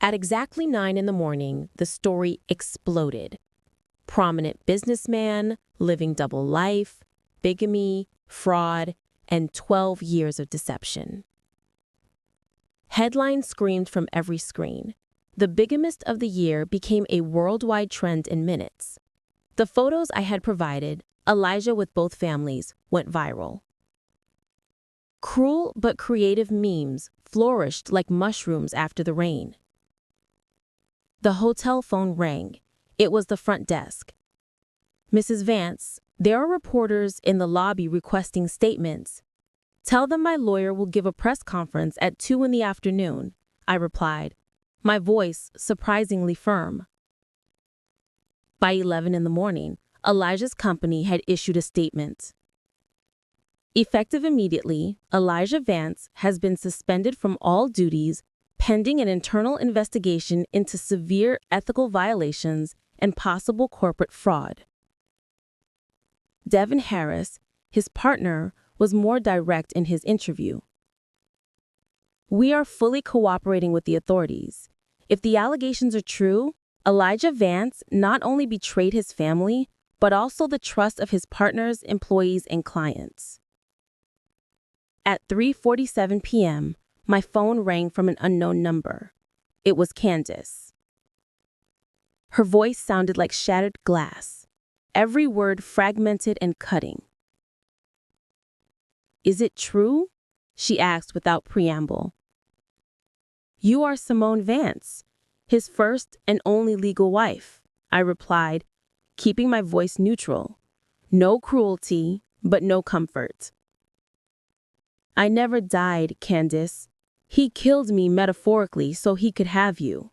At exactly 9 in the morning, the story exploded. Prominent businessman, living double life, bigamy, fraud, and 12 years of deception. Headlines screamed from every screen. The bigamist of the year became a worldwide trend in minutes. The photos I had provided, Elijah with both families, went viral. Cruel but creative memes flourished like mushrooms after the rain. The hotel phone rang. It was the front desk. "Mrs. Vance, there are reporters in the lobby requesting statements." "Tell them my lawyer will give a press conference at 2 in the afternoon," I replied, my voice surprisingly firm. By 11 in the morning, Elijah's company had issued a statement. Effective immediately, Elijah Vance has been suspended from all duties pending an internal investigation into severe ethical violations and possible corporate fraud. Devin Harris, his partner, was more direct in his interview. "We are fully cooperating with the authorities. If the allegations are true, Elijah Vance not only betrayed his family, but also the trust of his partners, employees, and clients." At 3:47 p.m., my phone rang from an unknown number. It was Candace. Her voice sounded like shattered glass, every word fragmented and cutting. "Is it true?" she asked without preamble. "You are Simone Vance, his first and only legal wife," I replied, keeping my voice neutral. No cruelty, but no comfort. "I never died, Candace. He killed me metaphorically so he could have you."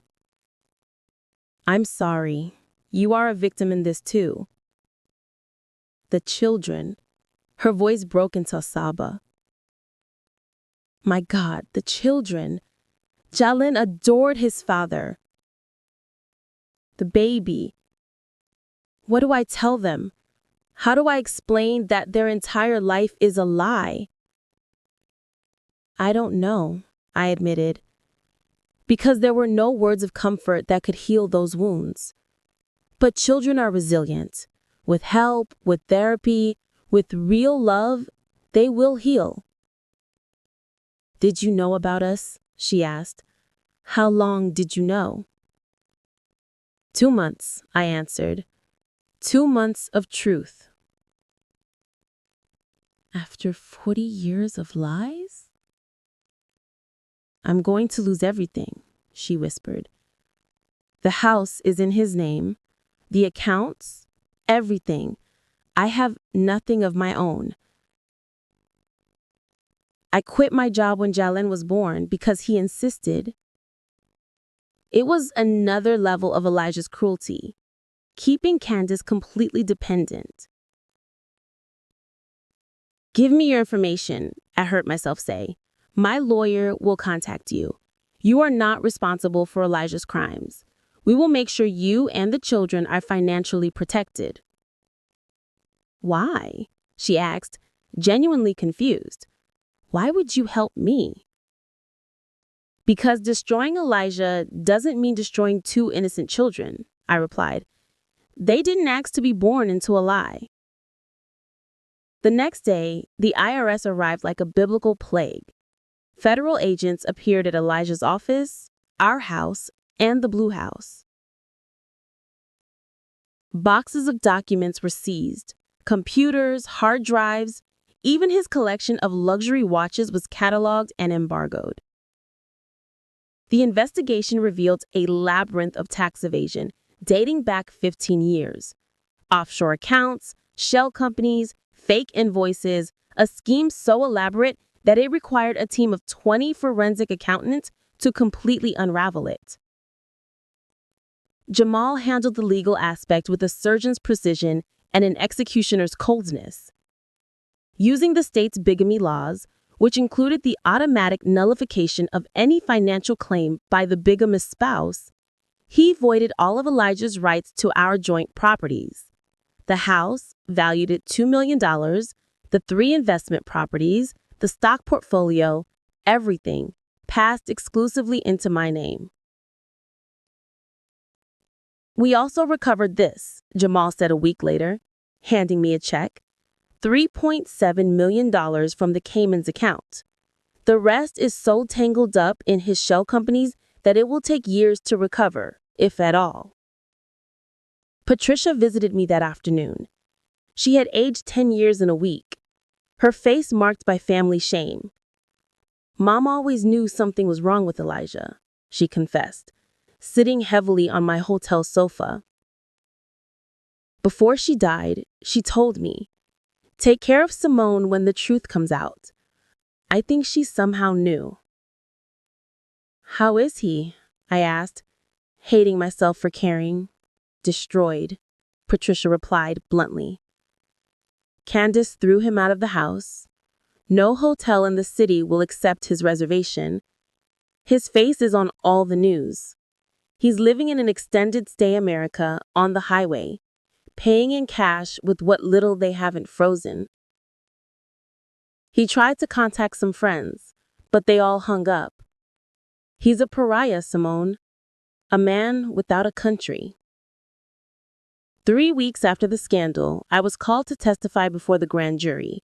"I'm sorry. You are a victim in this too." "The children." Her voice broke into a sob. "My God, the children. Jalen adored his father. The baby. What do I tell them? How do I explain that their entire life is a lie?" "I don't know," I admitted, because there were no words of comfort that could heal those wounds. But children are resilient. With help, with therapy, with real love, they will heal. "Did you know about us?" she asked. "How long did you know?" 2 months, I answered. 2 months of truth. "After 40 years of lies?" "I'm going to lose everything," she whispered. "The house is in his name, the accounts, everything. I have nothing of my own. I quit my job when Jalen was born because he insisted." It was another level of Elijah's cruelty, keeping Candace completely dependent. "Give me your information," I heard myself say. "My lawyer will contact you. You are not responsible for Elijah's crimes. We will make sure you and the children are financially protected." "Why?" she asked, genuinely confused. "Why would you help me?" "Because destroying Elijah doesn't mean destroying 2 innocent children," I replied. "They didn't ask to be born into a lie." The next day, the IRS arrived like a biblical plague. Federal agents appeared at Elijah's office, our house, and the Blue House. Boxes of documents were seized, computers, hard drives, even his collection of luxury watches was cataloged and embargoed. The investigation revealed a labyrinth of tax evasion dating back 15 years. Offshore accounts, shell companies, fake invoices, a scheme so elaborate that it required a team of 20 forensic accountants to completely unravel it. Jamal handled the legal aspect with a surgeon's precision and an executioner's coldness. Using the state's bigamy laws, which included the automatic nullification of any financial claim by the bigamous spouse, he voided all of Elijah's rights to our joint properties. The house, valued at $2 million, the 3 investment properties, the stock portfolio, everything passed exclusively into my name. We also recovered this, Jamal said a week later, handing me a check. $3.7 million from the Cayman's account. The rest is so tangled up in his shell companies that it will take years to recover, if at all. Patricia visited me that afternoon. She had aged 10 years in a week, her face marked by family shame. Mom always knew something was wrong with Elijah, she confessed, sitting heavily on my hotel sofa. Before she died, she told me, "Take care of Simone when the truth comes out." I think she somehow knew. "How is he?" I asked, hating myself for caring. "Destroyed," Patricia replied bluntly. Candace threw him out of the house. No hotel in the city will accept his reservation. His face is on all the news. He's living in an extended stay America on the highway, paying in cash with what little they haven't frozen. He tried to contact some friends, but they all hung up. He's a pariah, Simone. A man without a country. 3 weeks after the scandal, I was called to testify before the grand jury.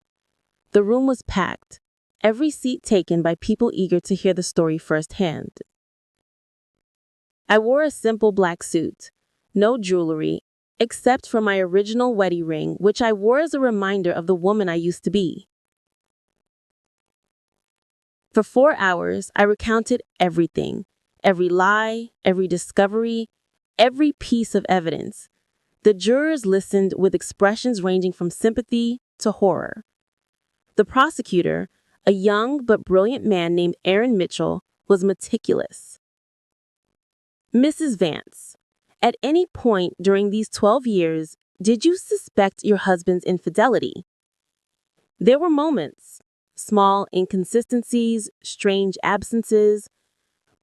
The room was packed, every seat taken by people eager to hear the story firsthand. I wore a simple black suit, no jewelry, except for my original wedding ring, which I wore as a reminder of the woman I used to be. For 4 hours, I recounted everything, every lie, every discovery, every piece of evidence. The jurors listened with expressions ranging from sympathy to horror. The prosecutor, a young but brilliant man named Aaron Mitchell, was meticulous. "Mrs. Vance, at any point during these 12 years, did you suspect your husband's infidelity?" There were moments, small inconsistencies, strange absences,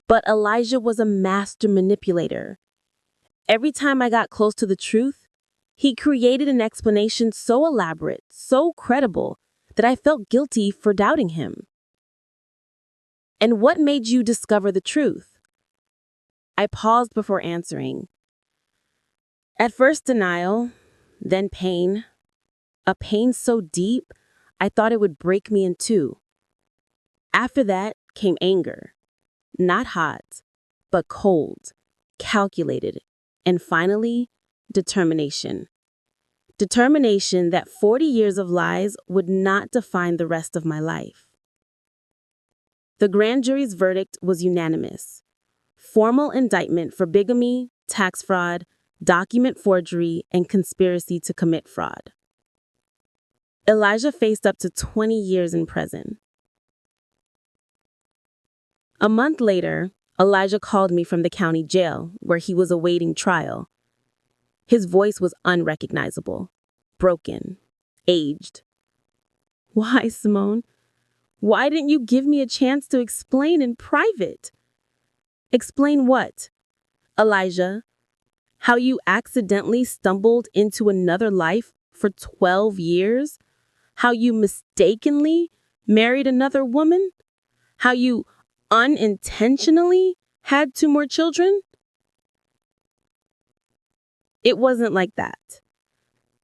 but Elijah was a master manipulator. Every time I got close to the truth, he created an explanation so elaborate, so credible, that I felt guilty for doubting him. "And what made you discover the truth?" I paused before answering. At first denial, then pain. A pain so deep, I thought it would break me in two. After that came anger. Not hot, but cold, calculated, and finally, determination. Determination that 40 years of lies would not define the rest of my life. The grand jury's verdict was unanimous. Formal indictment for bigamy, tax fraud, document forgery, and conspiracy to commit fraud. Elijah faced up to 20 years in prison. A month later, Elijah called me from the county jail where he was awaiting trial. His voice was unrecognizable, broken, aged. "Why, Simone? Why didn't you give me a chance to explain in private?" "Explain what?" "Elijah, how you accidentally stumbled into another life for 12 years? How you mistakenly married another woman? How you unintentionally had 2 more children?" It wasn't like that.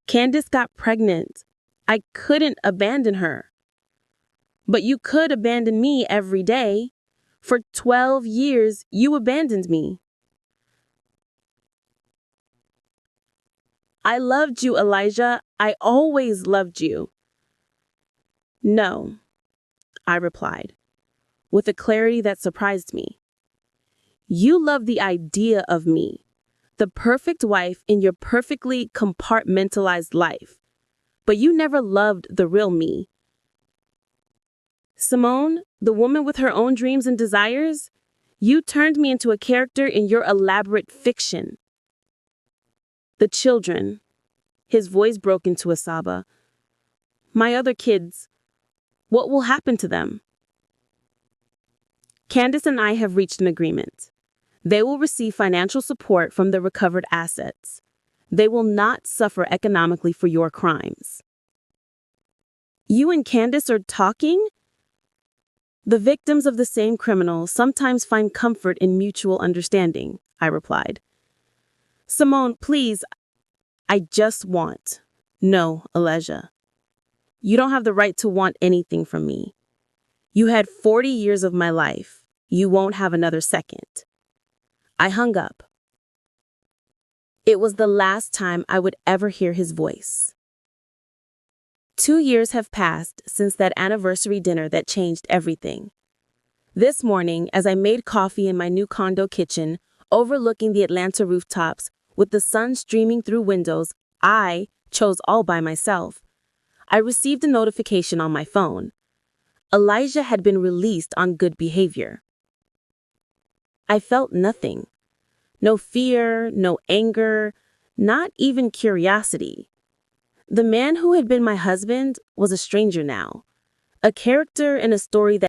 Candace got pregnant. I couldn't abandon her. But you could abandon me every day. For 12 years, you abandoned me. "I loved you, Elijah. I always loved you." "No," I replied, with a clarity that surprised me. "You love the idea of me, the perfect wife in your perfectly compartmentalized life, but you never loved the real me. Simone, the woman with her own dreams and desires, you turned me into a character in your elaborate fiction." "The children," his voice broke into a sob. "My other kids, what will happen to them?" "Candace and I have reached an agreement. They will receive financial support from the recovered assets. They will not suffer economically for your crimes." "You and Candace are talking?" "The victims of the same criminal sometimes find comfort in mutual understanding," I replied. Simone, please, I just want. No, Elijah. You don't have the right to want anything from me. You had 40 years of my life. You won't have another second. I hung up. It was the last time I would ever hear his voice. 2 years have passed since that anniversary dinner that changed everything. This morning, as I made coffee in my new condo kitchen, overlooking the Atlanta rooftops, with the sun streaming through windows I chose all by myself, I received a notification on my phone. Elijah had been released on good behavior. I felt nothing. No fear, no anger, not even curiosity. The man who had been my husband was a stranger now, a character in a story that